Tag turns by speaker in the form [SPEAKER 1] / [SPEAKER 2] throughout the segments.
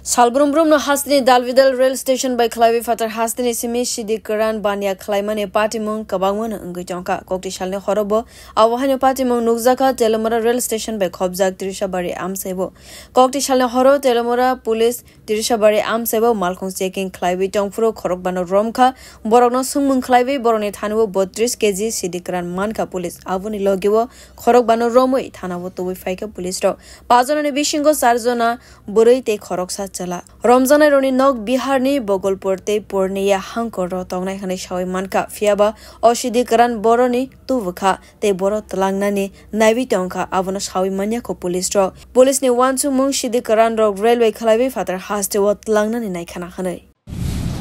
[SPEAKER 1] Salbrum no Hasni Dalvidal rail station by Clavi Fatar Hasni Simi Shidikaran Banya Claimane Patimung Kabangwan Ungujonka Kokti Shalne Horobo Awahane Patimung Nugzaka Telemora rail station by Kobzak Tirishabari Amsebo Kokti Shalne Horo Telemora police Tirishabari Amsebo Malkong taking Clavi Tongfuro Korokbano Romka Borogno Sungmun Clavi Borone Tanu Botris Kezi Shidikaran Manka police Avuni Logiwo Korokbano Romo Tanawo to Faika police ro Pazon and Bishingo Sarzona Burui take Koroksa Ramzana Roni Nog Biharni Bogolporte Pornia Hanko Rotong Hane Shawi Manka Fiaba Oshidikaran Boroni Tuvuka Te Borot Langnani Navi Tonka Avonos Hawi Maniako police draw. Police ne want to Mung Shidikaran Rog Railway Kalavi Father has to what Langnani Naikana Hane.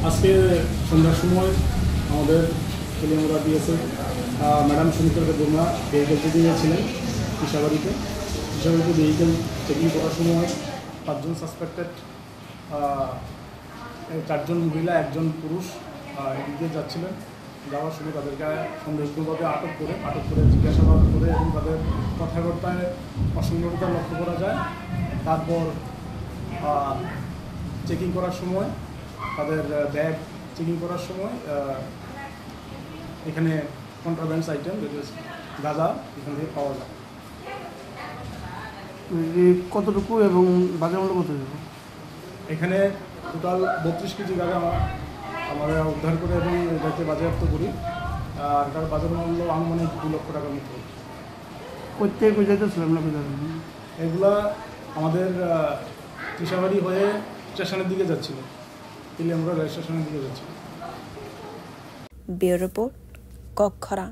[SPEAKER 2] আজকে সন্ধ্যার সময় আমাদের তেলেঙ্গানা দিয়েছে madam Sumitra Verma vehicle checking ছিলেন পিসাবাড়িতে vehicle checking করার সময় 5 জন suspected 4 জন মহিলা 1 জন পুরুষ এদিকে যাচ্ছিলেন যাওয়ার সময় তাদেরকে সন্দেহজনকভাবে আটক করে জিজ্ঞাসাবাদ করে এবং তাদের কথাবার্তায় অসঙ্গততা লক্ষ্য করা যায় তারপর চেকিং করার সময় তাদের ব্যাগ চেকিং করার সময় এখানে কন্ট্রাব্যান্ড আইটেম গাঁজা এখান থেকে পাওয়া যায়
[SPEAKER 3] কতটুকু এবং বাজার মূল্য কত
[SPEAKER 2] এখানে টোটাল 32 কেজি গাঁজা আমরা উদ্ধার করে এবং এটাকে বাজেয়াপ্ত করি আর এটার বাজার মূল্য আনুমানিক 2 লক্ষ টাকার মতো
[SPEAKER 3] কোথায় যেতেছিলাম
[SPEAKER 2] এগুলা আমাদের ত্রিশাবাড়ি হয়ে স্টেশনের দিকে যাচ্ছিল তেলেঙ্গানা রেল স্টেশনের দিকে যাচ্ছিল
[SPEAKER 1] ব্যুরো রিপোর্ট কক্ষরা।